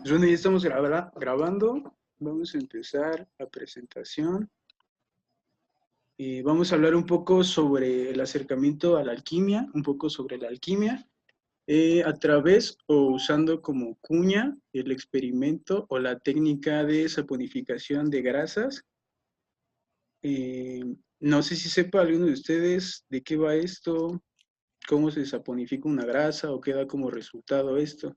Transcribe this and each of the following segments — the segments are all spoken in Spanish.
Pues bueno, ya estamos grabando. Vamos a empezar la presentación y vamos a hablar un poco sobre el acercamiento a la alquimia, un poco sobre la alquimia, a través o usando como cuña el experimento o la técnica de saponificación de grasas. Eh, no sé si sepa alguno de ustedes de qué va esto, cómo se saponifica una grasa o qué da como resultado esto.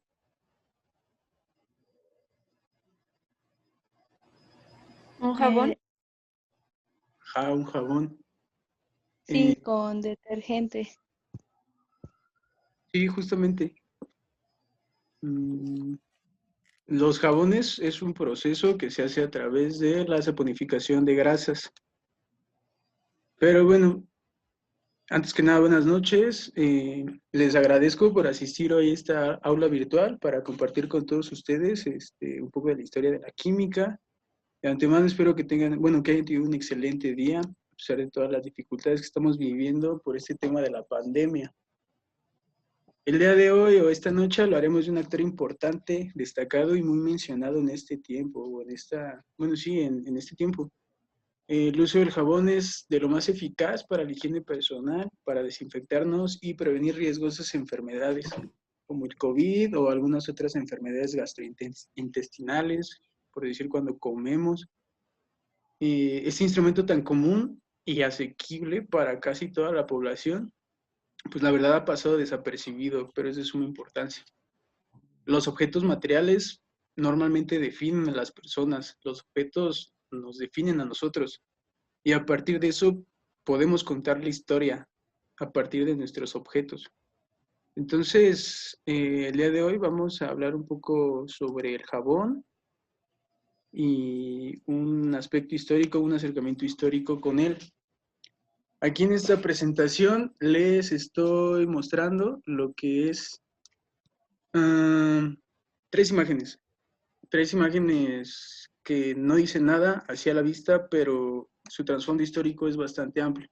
¿Un jabón? Un jabón. Eh, Sí, con detergente. sí, justamente. Mm, Los jabones es un proceso que se hace a través de la saponificación de grasas. Pero bueno, antes que nada, buenas noches. Les agradezco por asistir hoy a esta aula virtual para compartir con todos ustedes un poco de la historia de la química. De antemano espero que tengan, bueno, que hayan tenido un excelente día, a pesar de todas las dificultades que estamos viviendo por este tema de la pandemia. El día de hoy o esta noche lo haremos de un actor importante, destacado y muy mencionado en este tiempo, o en esta, bueno, sí, en este tiempo. El uso del jabón es de lo más eficaz para la higiene personal, para desinfectarnos y prevenir riesgosas enfermedades, como el COVID o algunas otras enfermedades gastrointestinales, por decir cuando comemos. Este instrumento tan común y asequible para casi toda la población, pues la verdad ha pasado desapercibido, pero es de suma importancia. Los objetos materiales normalmente definen a las personas, los objetos nos definen a nosotros y a partir de eso podemos contar la historia a partir de nuestros objetos. Entonces, el día de hoy vamos a hablar un poco sobre el jabón y un aspecto histórico, un acercamiento histórico con él. Aquí en esta presentación les estoy mostrando lo que es uh, tres imágenes. Tres imágenes que no dicen nada hacia la vista, pero su trasfondo histórico es bastante amplio.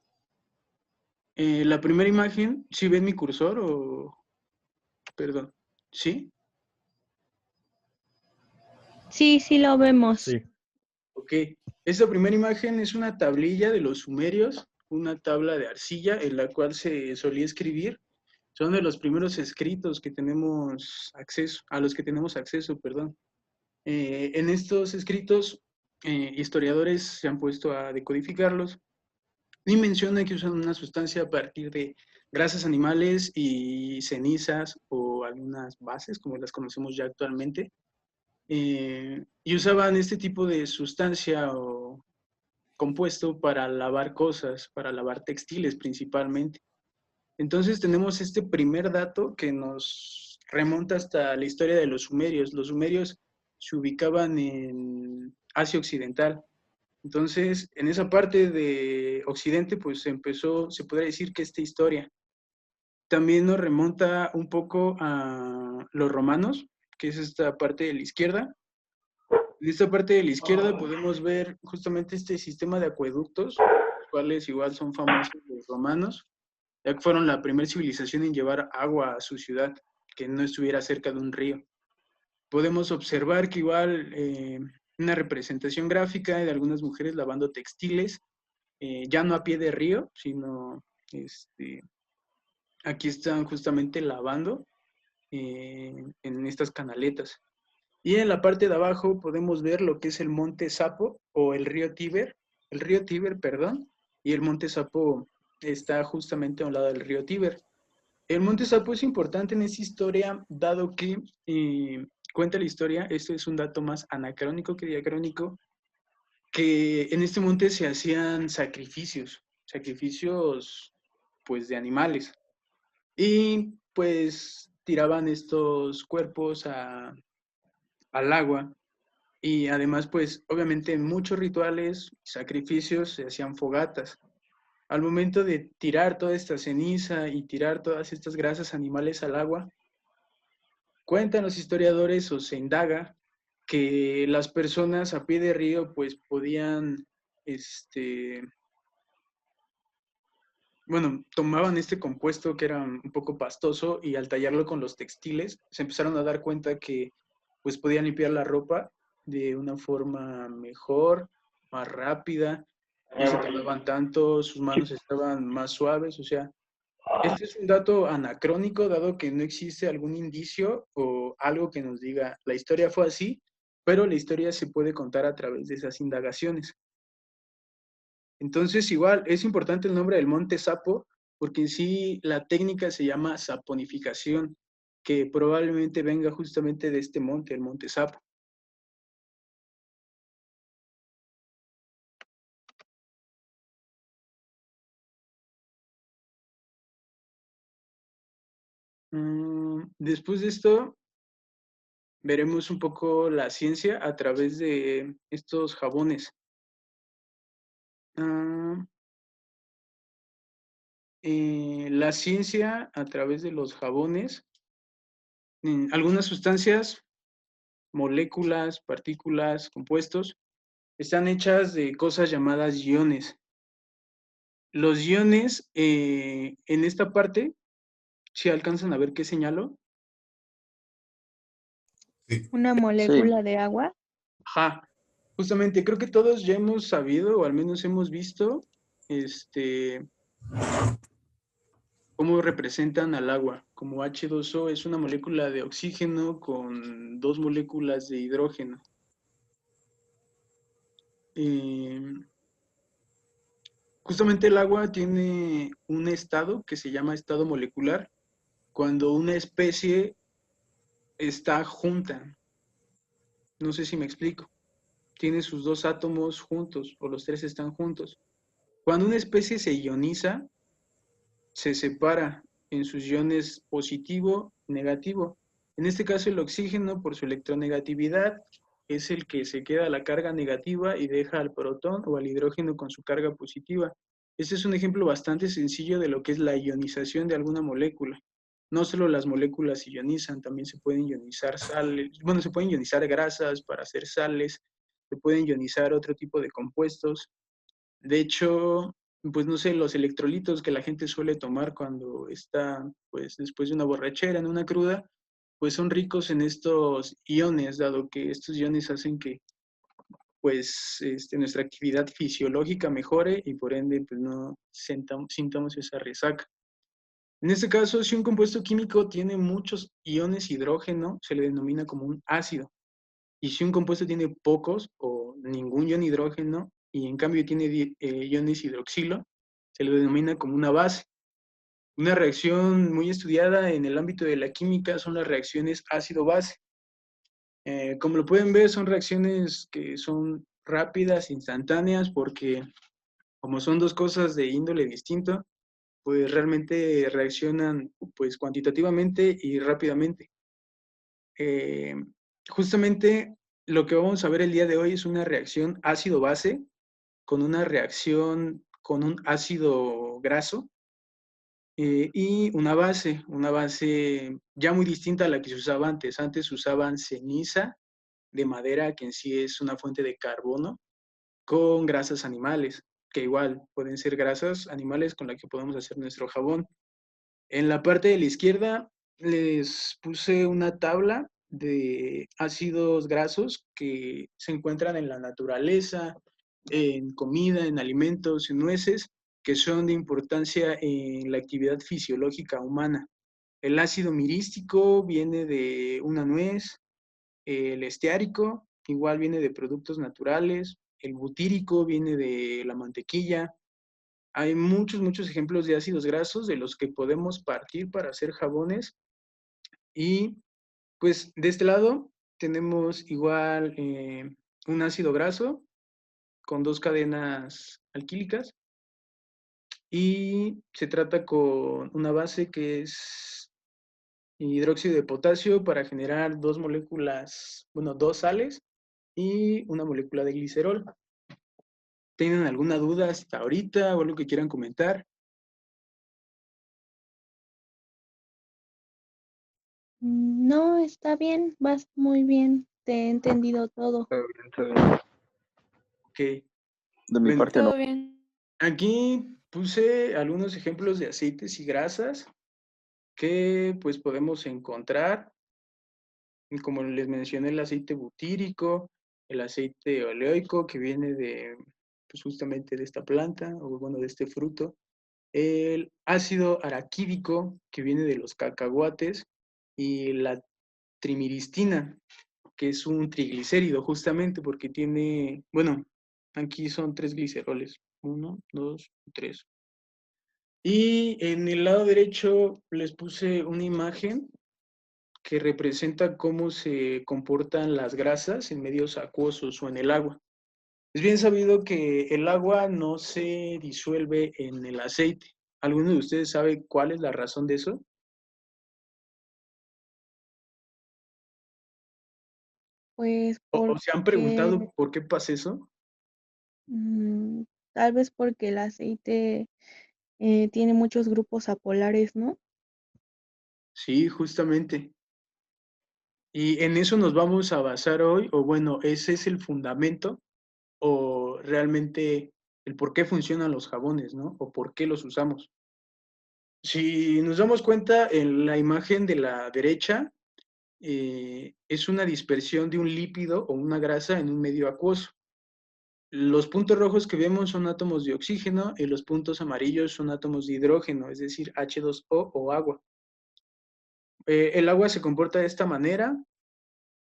La primera imagen, ¿sí ven mi cursor o...? Perdón, ¿sí? Sí, sí lo vemos. Sí, Ok. Esta primera imagen es una tablilla de los sumerios, una tabla de arcilla en la cual se solía escribir. Son de los primeros escritos que tenemos acceso, a los que tenemos acceso, perdón. En estos escritos, historiadores se han puesto a decodificarlos y menciona que usan una sustancia a partir de grasas animales y cenizas o algunas bases, como las conocemos ya actualmente, y usaban este tipo de sustancia o compuesto para lavar cosas, para lavar textiles principalmente. Entonces tenemos este primer dato que nos remonta hasta la historia de los sumerios. Los sumerios se ubicaban en Asia Occidental. Entonces, en esa parte de Occidente, pues empezó, se podría decir que esta historia. También nos remonta un poco a los romanos, que es esta parte de la izquierda. En esta parte de la izquierda podemos ver justamente este sistema de acueductos, los cuales igual son famosos los romanos, ya que fueron la primera civilización en llevar agua a su ciudad, que no estuviera cerca de un río. Podemos observar que igual una representación gráfica de algunas mujeres lavando textiles, ya no a pie de río, sino aquí están justamente lavando en estas canaletas. Y en la parte de abajo podemos ver lo que es el monte Sapo o el río Tíber, perdón, y el monte Sapo está justamente a un lado del río Tíber. El monte Sapo es importante en esta historia, dado que cuenta la historia, esto es un dato más anacrónico que diacrónico, que en este monte se hacían sacrificios pues de animales, y pues tiraban estos cuerpos al agua, y además pues obviamente en muchos rituales, sacrificios, se hacían fogatas. Al momento de tirar toda esta ceniza y tirar todas estas grasas animales al agua, cuentan los historiadores o se indaga que las personas a pie de río pues podían, bueno, tomaban este compuesto que era un poco pastoso y al tallarlo con los textiles se empezaron a dar cuenta que pues podían limpiar la ropa de una forma mejor, más rápida, no se tardaban tanto, sus manos estaban más suaves, o sea, este es un dato anacrónico, dado que no existe algún indicio o algo que nos diga la historia fue así, pero la historia se puede contar a través de esas indagaciones. Entonces, igual, es importante el nombre del monte Sapo, porque en sí la técnica se llama saponificación, que probablemente venga justamente de este monte, el monte Sapo. Después de esto, veremos un poco la ciencia a través de estos jabones. La ciencia a través de los jabones, algunas sustancias, moléculas, partículas, compuestos, están hechas de cosas llamadas iones. Los iones, en esta parte, si alcanzan a ver qué señalo. Sí. Una molécula de agua. Ajá, justamente creo que todos ya hemos sabido, o al menos hemos visto, cómo representan al agua. Como H2O es una molécula de oxígeno con 2 moléculas de hidrógeno. Justamente el agua tiene un estado que se llama estado molecular cuando una especie está junta. No sé si me explico. Tiene sus 2 átomos juntos o los 3 están juntos. Cuando una especie se ioniza, se separa en sus iones positivo y negativo. En este caso el oxígeno, por su electronegatividad, es el que se queda la carga negativa y deja al protón o al hidrógeno con su carga positiva. Este es un ejemplo bastante sencillo de lo que es la ionización de alguna molécula. No solo las moléculas se ionizan, también se pueden ionizar sales, bueno, se pueden ionizar grasas para hacer sales, se pueden ionizar otro tipo de compuestos. De hecho, pues no sé, los electrolitos que la gente suele tomar cuando está, pues después de una borrachera, en una cruda, pues son ricos en estos iones, dado que estos iones hacen que, pues, nuestra actividad fisiológica mejore y por ende, pues no sintamos esa resaca. En este caso, si un compuesto químico tiene muchos iones hidrógeno, se le denomina como un ácido. Y si un compuesto tiene pocos o ningún ion hidrógeno y en cambio tiene iones hidroxilo, se le denomina como una base. Una reacción muy estudiada en el ámbito de la química son las reacciones ácido-base. Como lo pueden ver, son reacciones que son rápidas, instantáneas, porque como son 2 cosas de índole distinto, pues realmente reaccionan pues cuantitativamente y rápidamente. Justamente lo que vamos a ver el día de hoy es una reacción ácido-base con una reacción con un ácido graso y una base ya muy distinta a la que se usaba antes. Antes usaban ceniza de madera, que en sí es una fuente de carbono, con grasas animales, que igual pueden ser grasas animales con las que podemos hacer nuestro jabón. En la parte de la izquierda les puse una tabla de ácidos grasos que se encuentran en la naturaleza, en comida, en alimentos, en nueces, que son de importancia en la actividad fisiológica humana. El ácido mirístico viene de una nuez, el esteárico igual viene de productos naturales, el butírico viene de la mantequilla. Hay muchos ejemplos de ácidos grasos de los que podemos partir para hacer jabones. Y pues de este lado tenemos igual un ácido graso con 2 cadenas alquílicas y se trata con una base que es hidróxido de potasio para generar 2 moléculas, bueno, 2 sales y una molécula de glicerol. ¿Tienen alguna duda hasta ahorita o algo que quieran comentar? No, está bien, vas muy bien, te he entendido todo. Está bien. Ok. De mi Bueno, parte no. Todo bien. aquí puse algunos ejemplos de aceites y grasas que pues podemos encontrar Y como les mencioné, el aceite butírico, el aceite oleoico que viene de, pues justamente de esta planta, o bueno, de este fruto, el ácido araquídico que viene de los cacahuates y la trimiristina, que es un triglicérido justamente porque tiene, bueno, aquí son 3 gliceroles, 1, 2, 3. Y en el lado derecho les puse una imagen que representa cómo se comportan las grasas en medios acuosos o en el agua. Es bien sabido que el agua no se disuelve en el aceite. ¿Alguno de ustedes sabe cuál es la razón de eso? Pues ¿O se han porque preguntado por qué pasa eso? mm, tal vez porque el aceite tiene muchos grupos apolares, ¿no? Sí, justamente. Y en eso nos vamos a basar hoy, o bueno, ese es el fundamento, o realmente el por qué funcionan los jabones, ¿no? O por qué los usamos. Si nos damos cuenta, en la imagen de la derecha, es una dispersión de un lípido o una grasa en un medio acuoso. Los puntos rojos que vemos son átomos de oxígeno y los puntos amarillos son átomos de hidrógeno, es decir, H2O o agua. El agua se comporta de esta manera,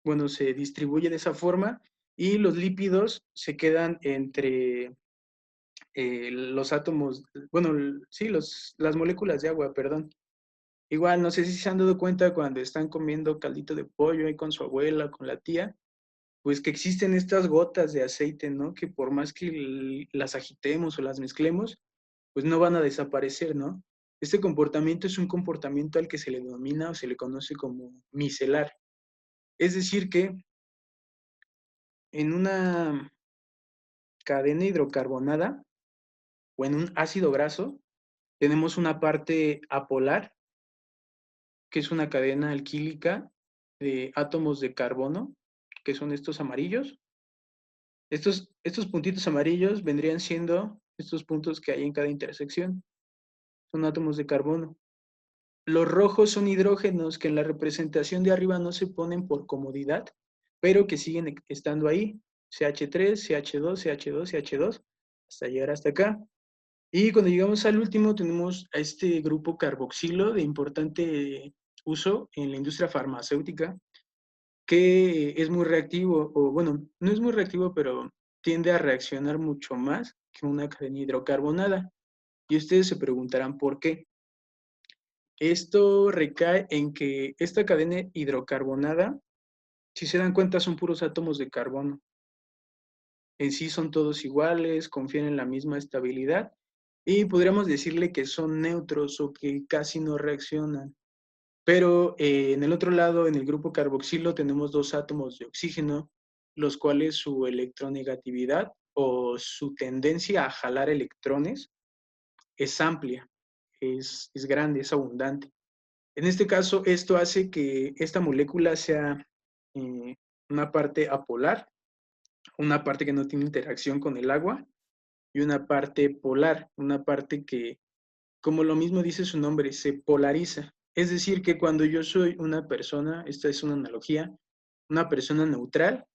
bueno, se distribuye de esa forma y los lípidos se quedan entre los átomos, bueno, sí, las moléculas de agua, perdón. Igual, no sé si se han dado cuenta cuando están comiendo caldito de pollo ahí con su abuela, con la tía, pues que existen estas gotas de aceite, ¿no? Que por más que las agitemos o las mezclemos, pues no van a desaparecer, ¿no? Este comportamiento es un comportamiento al que se le denomina o se le conoce como micelar. Es decir, que en una cadena hidrocarbonada o en un ácido graso tenemos una parte apolar, que es una cadena alquílica de átomos de carbono, que son estos amarillos. Estos puntitos amarillos vendrían siendo estos puntos que hay en cada intersección. Son átomos de carbono. Los rojos son hidrógenos que en la representación de arriba no se ponen por comodidad, pero que siguen estando ahí. CH3, CH2, CH2, CH2, hasta llegar hasta acá. Y cuando llegamos al último tenemos a este grupo carboxilo de importante uso en la industria farmacéutica, que es muy reactivo, o bueno, no es muy reactivo, pero tiende a reaccionar mucho más que una cadena hidrocarbonada. Y ustedes se preguntarán por qué. Esto recae en que esta cadena hidrocarbonada, si se dan cuenta, son puros átomos de carbono. En sí son todos iguales, confieren en la misma estabilidad y podríamos decirle que son neutros o que casi no reaccionan. Pero en el otro lado, en el grupo carboxilo, tenemos dos átomos de oxígeno, los cuales su electronegatividad o su tendencia a jalar electrones es amplia, es grande, es abundante. En este caso, esto hace que esta molécula sea eh, una parte apolar, una parte que no tiene interacción con el agua, y una parte polar, una parte que, como lo mismo dice su nombre, se polariza. Es decir, que cuando yo soy una persona, esta es una analogía, una persona neutral,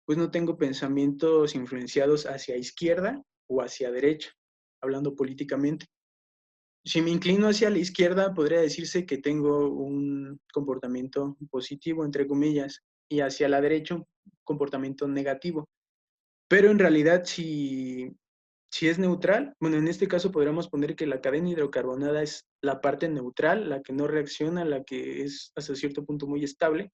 pues no tengo pensamientos influenciados hacia izquierda o hacia derecha, hablando políticamente. Si me inclino hacia la izquierda, podría decirse que tengo un comportamiento positivo, entre comillas, y hacia la derecha un comportamiento negativo. Pero en realidad, si es neutral, bueno, en este caso podríamos poner que la cadena hidrocarbonada es la parte neutral, la que no reacciona, la que es hasta cierto punto muy estable,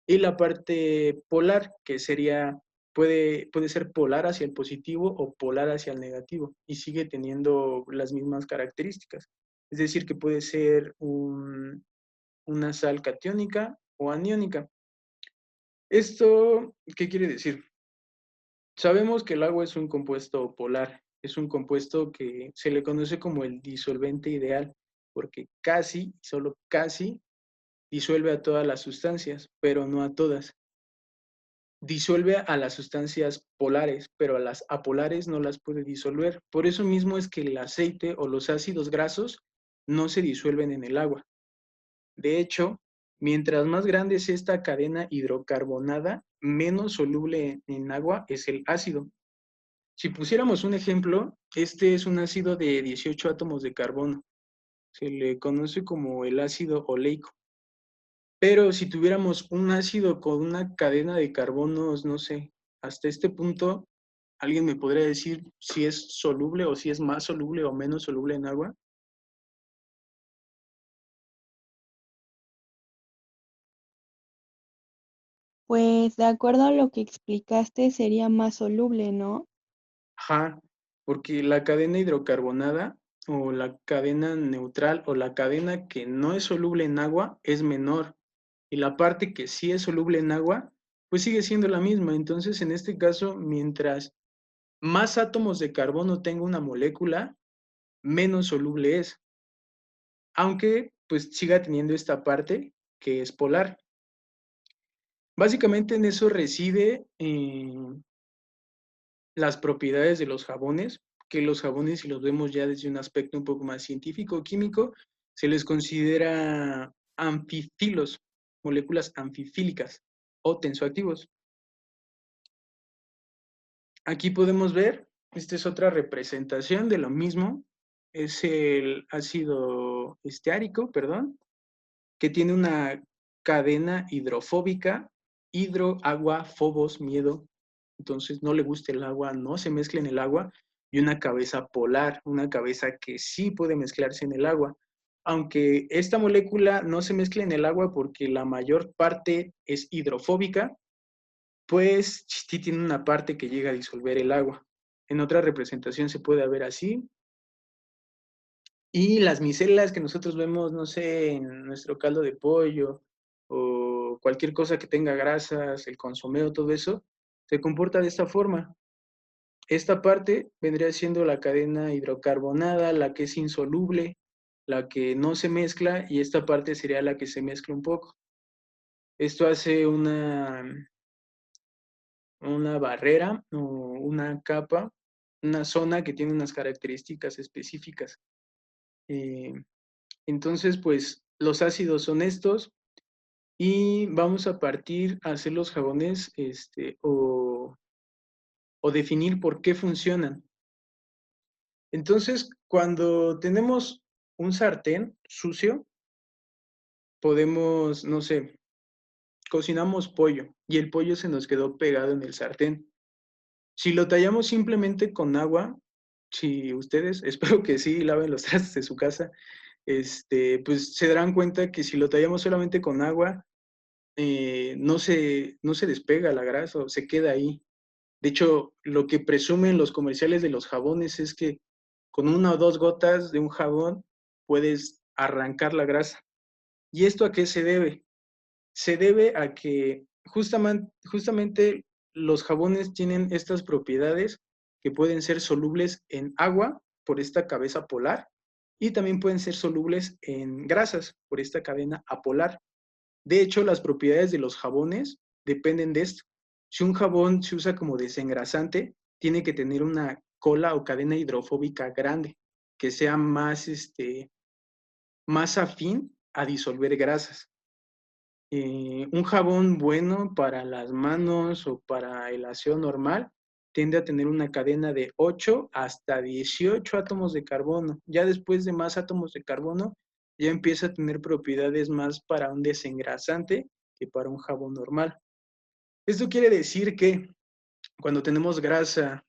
y la parte polar, que sería, puede ser polar hacia el positivo o polar hacia el negativo, y sigue teniendo las mismas características. Es decir, que puede ser una sal catiónica o aniónica. ¿Esto qué quiere decir? Sabemos que el agua es un compuesto polar, es un compuesto que se le conoce como el disolvente ideal, porque casi, solo casi, disuelve a todas las sustancias, pero no a todas. Disuelve a las sustancias polares, pero a las apolares no las puede disolver. Por eso mismo es que el aceite o los ácidos grasos no se disuelven en el agua. De hecho, Mientras más grande es esta cadena hidrocarbonada, menos soluble en agua es el ácido. Si pusiéramos un ejemplo, este es un ácido de 18 átomos de carbono. Se le conoce como el ácido oleico. Pero si tuviéramos un ácido con una cadena de carbonos, no sé, hasta este punto, ¿alguien me podría decir si es soluble o si es más soluble o menos soluble en agua? Pues de acuerdo a lo que explicaste, sería más soluble, ¿no? Ajá, porque la cadena hidrocarbonada o la cadena neutral o la cadena que no es soluble en agua es menor y la parte que sí es soluble en agua pues sigue siendo la misma. Entonces, en este caso, mientras más átomos de carbono tenga una molécula, menos soluble es, aunque pues siga teniendo esta parte que es polar. Básicamente en eso reside las propiedades de los jabones, que los jabones, si los vemos ya desde un aspecto un poco más científico, químico, se les considera anfifilos, moléculas anfifílicas o tensoactivos. Aquí podemos ver, esta es otra representación de lo mismo, es el ácido esteárico, perdón, que tiene una cadena hidrofóbica, hidro, agua, fobos, miedo, entonces no le gusta el agua, no se mezcla en el agua, y una cabeza polar, una cabeza que sí puede mezclarse en el agua. Aunque esta molécula no se mezcla en el agua porque la mayor parte es hidrofóbica, pues sí tiene una parte que llega a disolver el agua. En otra representación se puede ver así. Y las micelas que nosotros vemos, no sé, en nuestro caldo de pollo o cualquier cosa que tenga grasas, el consomé, todo eso, se comporta de esta forma. Esta parte vendría siendo la cadena hidrocarbonada, la que es insoluble, la que no se mezcla, y esta parte sería la que se mezcla un poco. Esto hace una barrera o una capa, una zona que tiene unas características específicas. Eh, entonces, pues los ácidos son estos y vamos a partir a hacer los jabones o definir por qué funcionan. Entonces, cuando tenemos un sartén sucio, podemos, no sé, cocinamos pollo y el pollo se nos quedó pegado en el sartén. Si lo tallamos simplemente con agua, si ustedes, espero que sí laven los trastes de su casa, pues se darán cuenta que si lo tallamos solamente con agua, no se despega la grasa, se queda ahí. De hecho, lo que presumen los comerciales de los jabones es que con 1 o 2 gotas de un jabón puedes arrancar la grasa. ¿Y esto a qué se debe? Se debe a que justamente los jabones tienen estas propiedades que pueden ser solubles en agua por esta cabeza polar y también pueden ser solubles en grasas por esta cadena apolar. De hecho, las propiedades de los jabones dependen de esto. Si un jabón se usa como desengrasante, tiene que tener una cola o cadena hidrofóbica grande, que sea más afín a disolver grasas. Un jabón bueno para las manos o para el aseo normal tiende a tener una cadena de 8 hasta 18 átomos de carbono. Ya después de más átomos de carbono, ya empieza a tener propiedades más para un desengrasante que para un jabón normal. Esto quiere decir que cuando tenemos grasa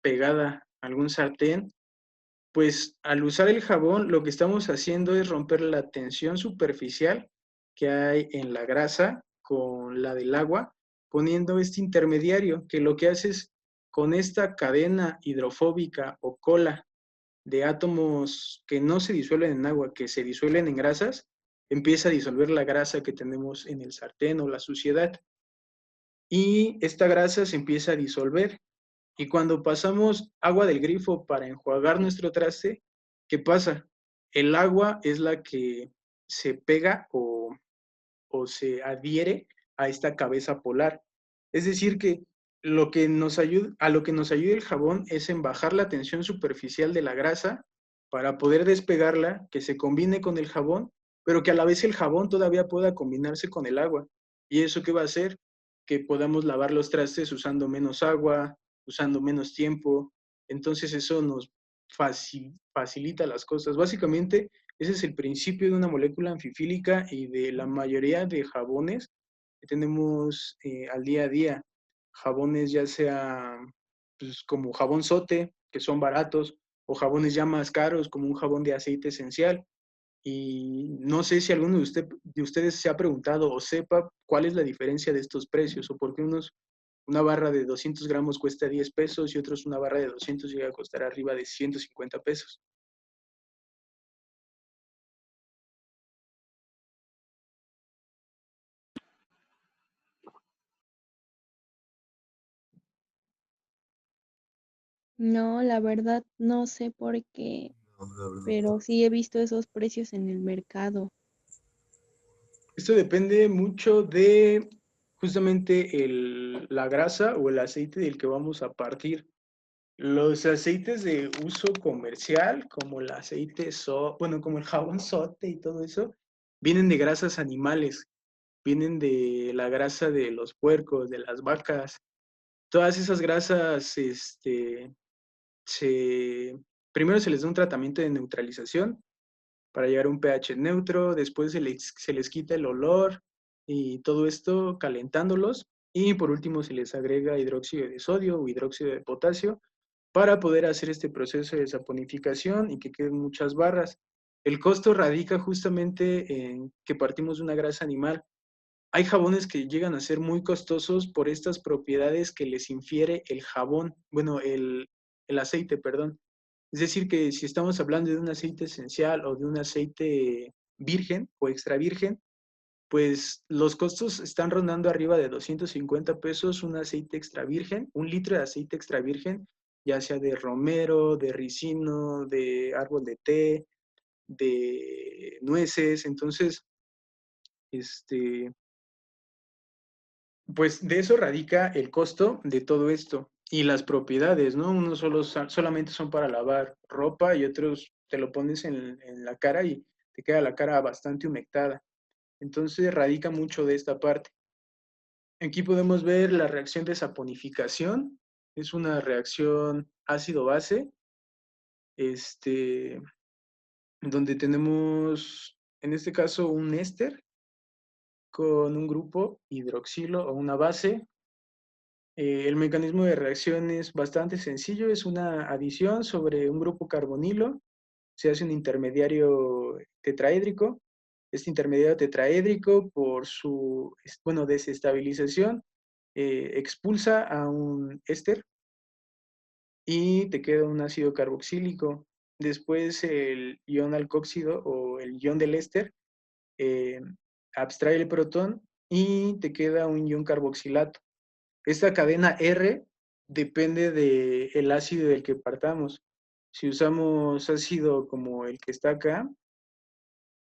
pegada a algún sartén, pues al usar el jabón lo que estamos haciendo es romper la tensión superficial que hay en la grasa con la del agua, poniendo este intermediario que lo que hace es con esta cadena hidrofóbica o cola de átomos que no se disuelven en agua, que se disuelven en grasas, empieza a disolver la grasa que tenemos en el sartén o la suciedad. Y esta grasa se empieza a disolver. Y cuando pasamos agua del grifo para enjuagar nuestro traste, ¿qué pasa? El agua es la que se pega o se adhiere a esta cabeza polar. Es decir, que a lo que nos ayuda el jabón es en bajar la tensión superficial de la grasa para poder despegarla, que se combine con el jabón pero que a la vez el jabón todavía pueda combinarse con el agua. ¿Y eso qué va a hacer? Que podamos lavar los trastes usando menos agua, usando menos tiempo. Entonces eso nos facilita las cosas. Básicamente, ese es el principio de una molécula anfifílica y de la mayoría de jabones que tenemos al día a día. Jabones ya sea pues, como jabón sote, que son baratos, o jabones ya más caros, como un jabón de aceite esencial. Y no sé si alguno de ustedes se ha preguntado o sepa cuál es la diferencia de estos precios, o por qué una barra de 200 gramos cuesta 10 pesos y otros una barra de 200 llega a costar arriba de 150 pesos. No, la verdad no sé por qué, No, la verdad pero no. sí he visto esos precios en el mercado. Esto depende mucho de justamente la grasa o el aceite del que vamos a partir. Los aceites de uso comercial, como el aceite bueno, como el jabón sote y todo eso, vienen de grasas animales, vienen de la grasa de los puercos, de las vacas. Todas esas grasas, primero se les da un tratamiento de neutralización para llegar a un pH neutro, después se les quita el olor y todo esto calentándolos, y por último se les agrega hidróxido de sodio o hidróxido de potasio para poder hacer este proceso de saponificación y que queden muchas barras. El costo radica justamente en que partimos de una grasa animal. Hay jabones que llegan a ser muy costosos por estas propiedades que les infiere el jabón, bueno, el aceite, perdón. Es decir, que si estamos hablando de un aceite esencial o de un aceite virgen o extra virgen, pues los costos están rondando arriba de 250 pesos un aceite extra virgen, un litro de aceite extra virgen, ya sea de romero, de ricino, de árbol de té, de nueces. Entonces, pues de eso radica el costo de todo esto y las propiedades, ¿no? Unos solamente son para lavar ropa y otros te lo pones en la cara y te queda la cara bastante humectada. Entonces radica mucho de esta parte. Aquí podemos ver la reacción de saponificación. Es una reacción ácido-base, donde tenemos, en este caso, un éster con un grupo hidroxilo o una base. El mecanismo de reacción es bastante sencillo, es una adición sobre un grupo carbonilo, se hace un intermediario tetraédrico. Este intermediario tetraédrico, por su desestabilización, expulsa a un éster y te queda un ácido carboxílico. Después el ion alcoxído o el ion del éster eh, abstrae el protón y te queda un ion carboxilato. Esta cadena R depende del ácido del que partamos. Si usamos ácido como el que está acá,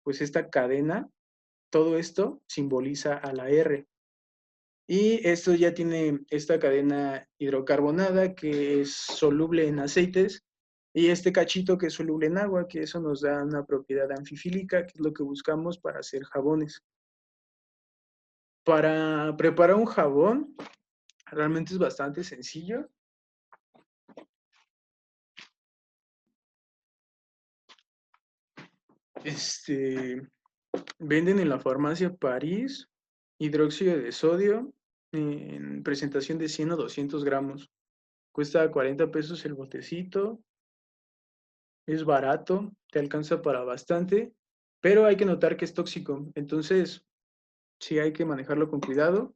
pues esta cadena, todo esto simboliza a la R. Y esto ya tiene esta cadena hidrocarbonada que es soluble en aceites y este cachito que es soluble en agua, que eso nos da una propiedad anfifílica, que es lo que buscamos para hacer jabones. Para preparar un jabón, realmente es bastante sencillo. Venden en la farmacia París hidróxido de sodio en presentación de 100 o 200 gramos. Cuesta 40 pesos el botecito, es barato, te alcanza para bastante, pero hay que notar que es tóxico. Entonces, sí hay que manejarlo con cuidado.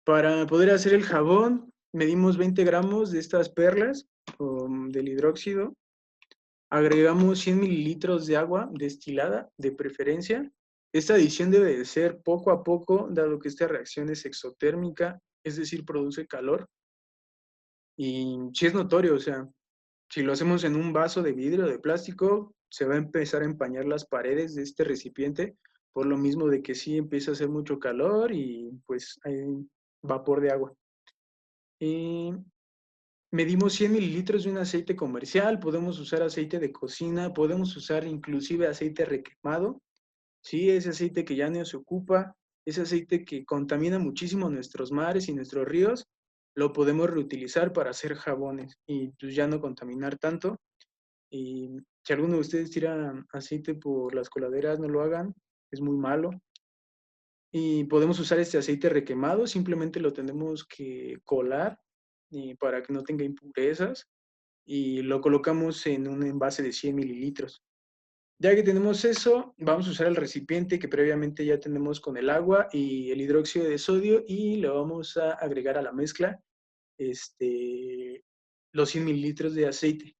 Para poder hacer el jabón, medimos 20 gramos de estas perlas del hidróxido. Agregamos 100 mililitros de agua destilada, de preferencia. Esta adición debe de ser poco a poco, dado que esta reacción es exotérmica, es decir, produce calor. Y sí es notorio, o sea, si lo hacemos en un vaso de vidrio o de plástico, se va a empezar a empañar las paredes de este recipiente, por lo mismo de que sí empieza a hacer mucho calor y pues hay vapor de agua. Y medimos 100 mililitros de un aceite comercial, podemos usar aceite de cocina, podemos usar inclusive aceite requemado. Sí, ese aceite que ya no se ocupa, ese aceite que contamina muchísimo nuestros mares y nuestros ríos, lo podemos reutilizar para hacer jabones y pues ya no contaminar tanto. Y si alguno de ustedes tira aceite por las coladeras, no lo hagan, es muy malo. Y podemos usar este aceite requemado, simplemente lo tenemos que colar y para que no tenga impurezas y lo colocamos en un envase de 100 mililitros. Ya que tenemos eso, vamos a usar el recipiente que previamente ya tenemos con el agua y el hidróxido de sodio y le vamos a agregar a la mezcla los 100 mililitros de aceite.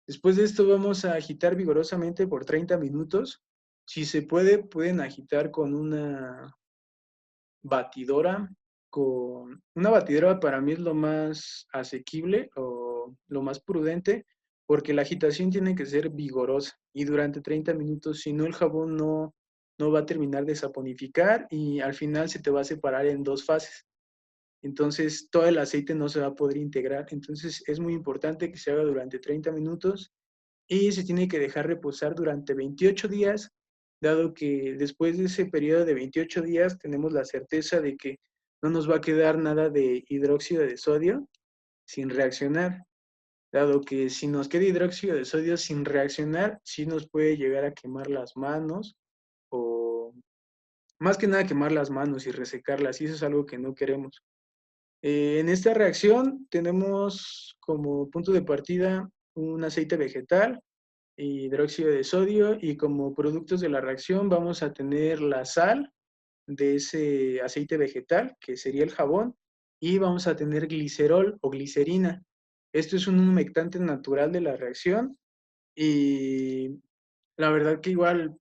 Después de esto vamos a agitar vigorosamente por 30 minutos. Si se puede, pueden agitar con una batidora. Una batidora para mí es lo más asequible o lo más prudente porque la agitación tiene que ser vigorosa y durante 30 minutos, si no el jabón no va a terminar de saponificar y al final se te va a separar en dos fases. Entonces todo el aceite no se va a poder integrar. Entonces es muy importante que se haga durante 30 minutos y se tiene que dejar reposar durante 28 días, dado que después de ese periodo de 28 días tenemos la certeza de que no nos va a quedar nada de hidróxido de sodio sin reaccionar, dado que si nos queda hidróxido de sodio sin reaccionar, sí nos puede llegar a quemar las manos o más que nada quemar las manos y resecarlas, y eso es algo que no queremos. En esta reacción tenemos como punto de partida un aceite vegetal, hidróxido de sodio y como productos de la reacción vamos a tener la sal de ese aceite vegetal, que sería el jabón, y vamos a tener glicerol o glicerina. Esto es un humectante natural de la reacción y la verdad que igual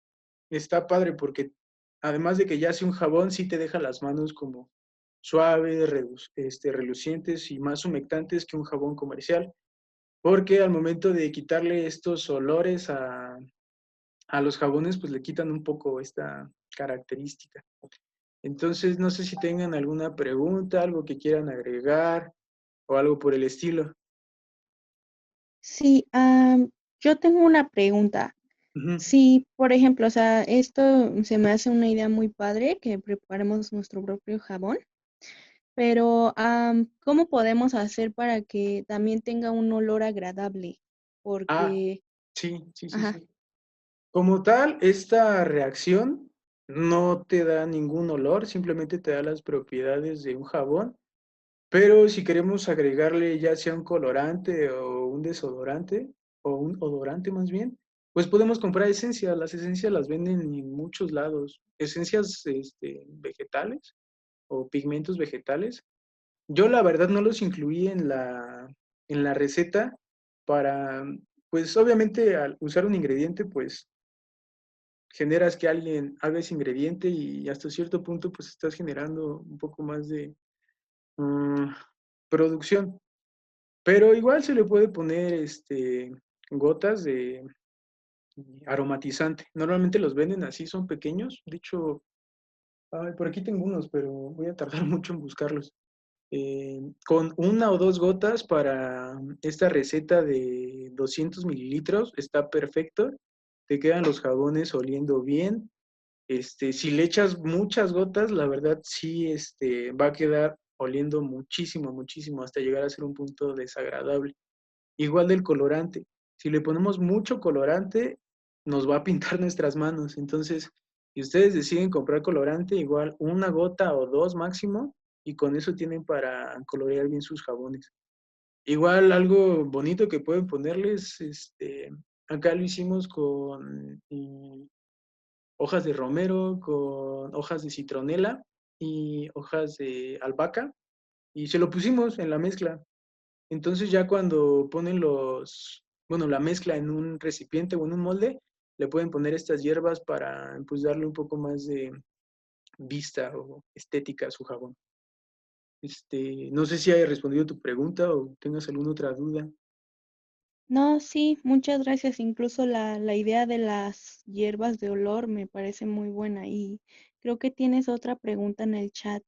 está padre porque además de que ya hace un jabón, sí te deja las manos como suaves, relucientes y más humectantes que un jabón comercial, porque al momento de quitarle estos olores a los jabones, pues le quitan un poco esta característica. Entonces, no sé si tengan alguna pregunta, algo que quieran agregar o algo por el estilo. Sí, yo tengo una pregunta. Ujú. Si, por ejemplo, o sea, esto se me hace una idea muy padre que preparemos nuestro propio jabón, pero ¿cómo podemos hacer para que también tenga un olor agradable? Ah, Porque, sí, sí, sí, ajá, sí. Como tal, esta reacción no te da ningún olor, simplemente te da las propiedades de un jabón. Pero si queremos agregarle ya sea un colorante o un desodorante, o un odorante más bien, pues podemos comprar esencias. Las esencias las venden en muchos lados. Esencias vegetales o pigmentos vegetales. Yo la verdad no los incluí en la receta para, pues obviamente al usar un ingrediente, pues generas que alguien haga ese ingrediente y hasta cierto punto pues estás generando un poco más de mm, producción. Pero igual se le puede poner gotas de aromatizante. Normalmente los venden así, son pequeños. De hecho, ay, por aquí tengo unos, pero voy a tardar mucho en buscarlos. Con una o dos gotas para esta receta de 200 mililitros está perfecto. Te quedan los jabones oliendo bien. Si le echas muchas gotas, la verdad sí va a quedar oliendo muchísimo, muchísimo, hasta llegar a ser un punto desagradable. Igual del colorante. Si le ponemos mucho colorante, nos va a pintar nuestras manos. Entonces, si ustedes deciden comprar colorante, igual una gota o dos máximo, y con eso tienen para colorear bien sus jabones. Igual algo bonito que pueden ponerles, acá lo hicimos con hojas de romero, con hojas de citronela y hojas de albahaca, y se lo pusimos en la mezcla. Entonces ya cuando ponen la mezcla en un recipiente o en un molde, le pueden poner estas hierbas para pues darle un poco más de vista o estética a su jabón. No sé si haya respondido tu pregunta o tengas alguna otra duda. no, sí, muchas gracias. Incluso la idea de las hierbas de olor me parece muy buena y creo que tienes otra pregunta en el chat.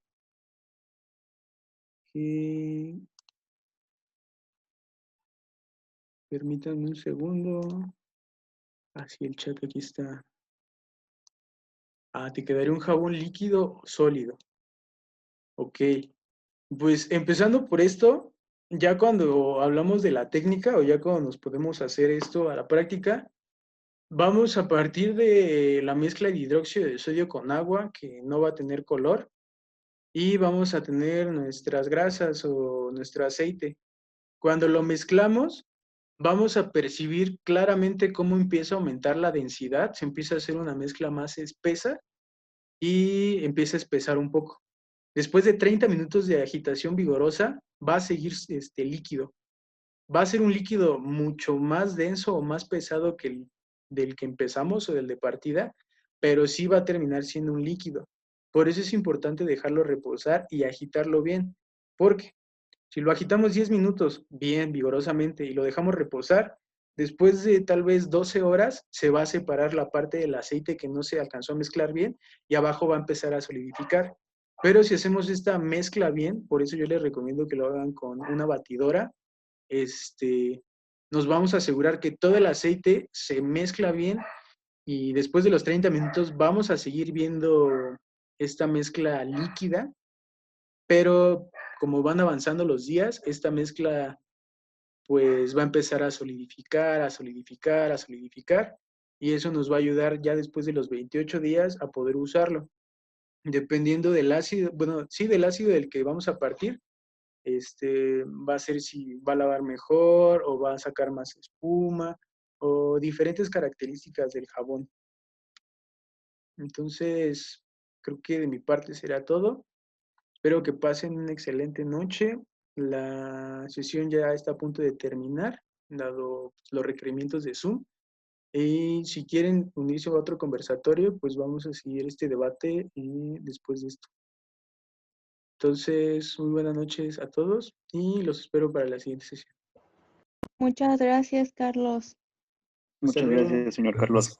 Permítanme un segundo. Así el chat aquí está. Te quedaría un jabón líquido o sólido. Ok. Pues empezando por esto, ya cuando hablamos de la técnica o ya cuando nos podemos hacer esto a la práctica, vamos a partir de la mezcla de hidróxido de sodio con agua, que no va a tener color, y vamos a tener nuestras grasas o nuestro aceite. Cuando lo mezclamos, vamos a percibir claramente cómo empieza a aumentar la densidad, se empieza a hacer una mezcla más espesa y empieza a espesar un poco. Después de 30 minutos de agitación vigorosa, va a seguir líquido. Va a ser un líquido mucho más denso o más pesado que el del que empezamos o del de partida, pero sí va a terminar siendo un líquido. Por eso es importante dejarlo reposar y agitarlo bien, porque si lo agitamos 10 minutos bien, vigorosamente, y lo dejamos reposar, después de tal vez 12 horas se va a separar la parte del aceite que no se alcanzó a mezclar bien y abajo va a empezar a solidificar. Pero si hacemos esta mezcla bien, por eso yo les recomiendo que lo hagan con una batidora, nos vamos a asegurar que todo el aceite se mezcla bien y después de los 30 minutos vamos a seguir viendo esta mezcla líquida, pero como van avanzando los días, esta mezcla pues va a empezar a solidificar, a solidificar, a solidificar, y eso nos va a ayudar ya después de los 28 días a poder usarlo. Dependiendo del ácido, bueno, sí, del ácido del que vamos a partir, va a ser si va a lavar mejor o va a sacar más espuma o diferentes características del jabón. Entonces, creo que de mi parte será todo. Espero que pasen una excelente noche. La sesión ya está a punto de terminar, dado los requerimientos de Zoom. Y si quieren unirse a otro conversatorio, pues vamos a seguir este debate después de esto. Entonces, muy buenas noches a todos y los espero para la siguiente sesión. Muchas gracias, Carlos. Muchas gracias, señor Carlos.